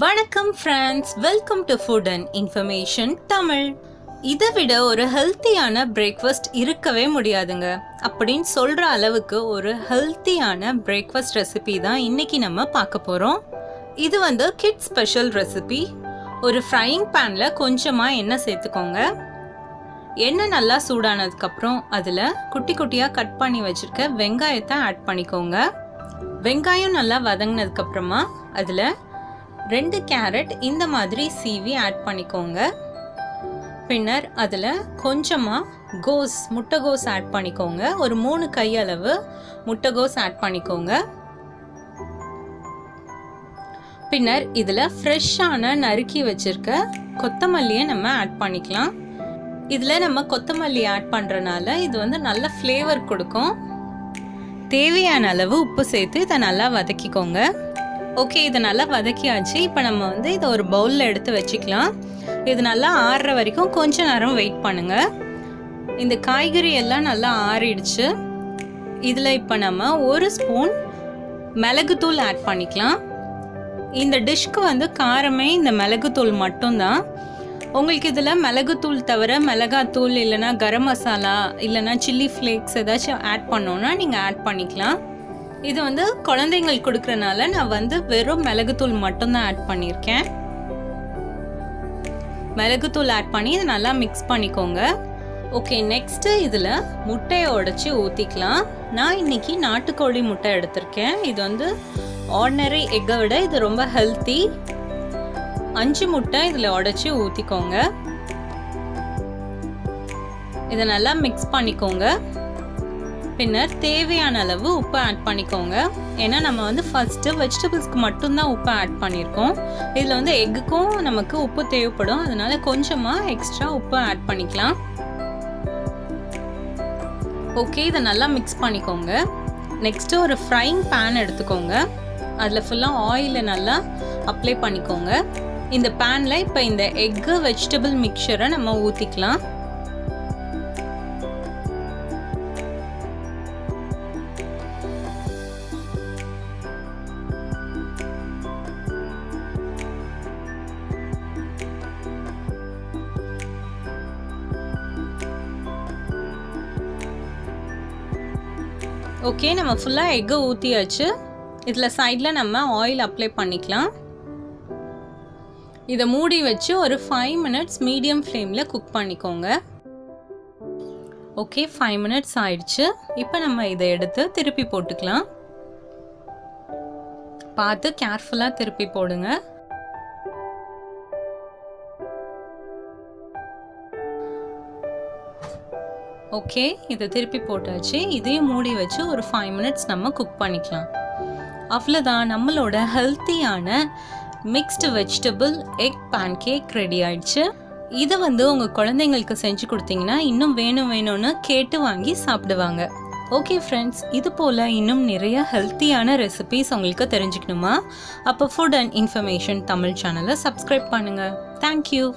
வணக்கம் friends, welcome to food and information Tamil. இதை விட ஒரு ஹெல்த்தியான பிரேக்ஃபாஸ்ட் இருக்கவே முடியாதுங்க அப்படின்னு சொல்கிற அளவுக்கு ஒரு ஹெல்த்தியான பிரேக்ஃபாஸ்ட் ரெசிபி தான் இன்றைக்கி நம்ம பார்க்க போகிறோம். இது கிட்ஸ் ஸ்பெஷல் ரெசிபி. ஒரு ஃப்ரையிங் பேனில் கொஞ்சமாக எண்ணெய் சேர்த்துக்கோங்க. எண்ணெய் நல்லா சூடானதுக்கப்புறம் அதில் குட்டி குட்டியாக கட் பண்ணி வச்சுருக்க வெங்காயத்தை ஆட் பண்ணிக்கோங்க. வெங்காயம் நல்லா வதங்கினதுக்கப்புறமா அதில் 2 கேரட் இந்த மாதிரி சீவி ஆட் பண்ணிக்கோங்க. பின்னர் அதில் கொஞ்சமாக முட்டைகோஸ் ஆட் பண்ணிக்கோங்க. ஒரு 3 கையளவு முட்டைகோஸ் ஆட் பண்ணிக்கோங்க. பின்னர் இதில் ஃப்ரெஷ்ஷான நறுக்கி வச்சிருக்க கொத்தமல்லியை நம்ம ஆட் பண்ணிக்கலாம். இதில் நம்ம கொத்தமல்லி ஆட் பண்ணுறனால இது நல்ல ஃப்ளேவர் கொடுக்கும். தேவையான அளவு உப்பு சேர்த்து இதை நல்லா வதக்கிக்கோங்க. ஓகே, இதை நல்லா வதக்கியாச்சு. இப்போ நம்ம இதை ஒரு பவுலில் எடுத்து வச்சுக்கலாம். இது நல்லா ஆறுற வரைக்கும் கொஞ்ச நேரம் வெயிட் பண்ணுங்கள். இந்த காய்கறி எல்லாம் நல்லா ஆறிடுச்சு. இதில் இப்போ நம்ம 1 ஸ்பூன் மிளகுத்தூள் ஆட் பண்ணிக்கலாம். இந்த டிஷ்க்கு காரமே இந்த மிளகுத்தூள் மட்டும்தான். உங்களுக்கு இதில் மிளகுத்தூள் தவிர மிளகாத்தூள் இல்லைனா கரம் மசாலா இல்லைனா சில்லி ஃப்ளேக்ஸ் ஏதாச்சும் ஆட் பண்ணோன்னா நீங்கள் ஆட் பண்ணிக்கலாம். இது குழந்தைங்களுக்கு கொடுக்குறனால நான் வெறும் மிளகுத்தூள் மட்டும்தான் ஆட் பண்ணியிருக்கேன். மிளகுத்தூள் ஆட் பண்ணி இதை நல்லா மிக்ஸ் பண்ணிக்கோங்க. ஓகே, நெக்ஸ்ட்டு இதில் முட்டையை உடைச்சி ஊற்றிக்கலாம். நான் இன்னைக்கு நாட்டுக்கோழி முட்டை எடுத்திருக்கேன். இது ஆர்டினரி எக்கை விட இது ரொம்ப ஹெல்த்தி. 5 முட்டை இதில் உடைச்சி ஊற்றிக்கோங்க. இதை நல்லா மிக்ஸ் பண்ணிக்கோங்க. பின்னர் தேவையான அளவு உப்பு ஆட் பண்ணிக்கோங்க. ஏன்னா நம்ம ஃபர்ஸ்ட்டு வெஜிடபிள்ஸ்க்கு மட்டும்தான் உப்பு ஆட் பண்ணியிருக்கோம். இதில் எக்குக்கும் நமக்கு உப்பு தேவைப்படும். அதனால கொஞ்சமாக எக்ஸ்ட்ரா உப்பு ஆட் பண்ணிக்கலாம். ஓகே, இதை நல்லா மிக்ஸ் பண்ணிக்கோங்க. நெக்ஸ்ட்டு ஒரு ஃப்ரையிங் பேன் எடுத்துக்கோங்க. அதில் ஃபுல்லாக ஆயிலை நல்லா அப்ளை பண்ணிக்கோங்க. இந்த பேனில் இப்போ இந்த எக்கு வெஜிடபிள் மிக்சரை நம்ம ஊற்றிக்கலாம். ஓகே, நம்ம ஃபுல்லாக எக்கு ஊற்றியாச்சு. இதில் சைடில் நம்ம ஆயில் அப்ளை பண்ணிக்கலாம். இதை மூடி வச்சு ஒரு 5 மினிட்ஸ் மீடியம் ஃப்ளேமில் குக் பண்ணிக்கோங்க. ஓகே, 5 மினிட்ஸ் ஆயிடுச்சு. இப்போ நம்ம இதை எடுத்து திருப்பி போட்டுக்கலாம். பார்த்து கேர்ஃபுல்லாக திருப்பி போடுங்க. ஓகே, இதை திருப்பி போட்டாச்சு. இதையும் மூடி வச்சு ஒரு 5 மினிட்ஸ் நம்ம குக் பண்ணிக்கலாம். அவ்வளோதான், நம்மளோட ஹெல்த்தியான mixed vegetable egg pancake ready ஆயிடுச்சு. இதை உங்கள் குழந்தைங்களுக்கு செஞ்சு கொடுத்தீங்கன்னா இன்னும் வேணும்னு கேட்டு வாங்கி சாப்பிடுவாங்க. ஓகே ஃப்ரெண்ட்ஸ், இது போல் இன்னும் நிறைய ஹெல்த்தியான ரெசிபிஸ் உங்களுக்கு தெரிஞ்சுக்கணுமா? அப்போ ஃபுட் அண்ட் இன்ஃபர்மேஷன் தமிழ் சேனலை சப்ஸ்கிரைப் பண்ணுங்கள். தேங்க்யூ.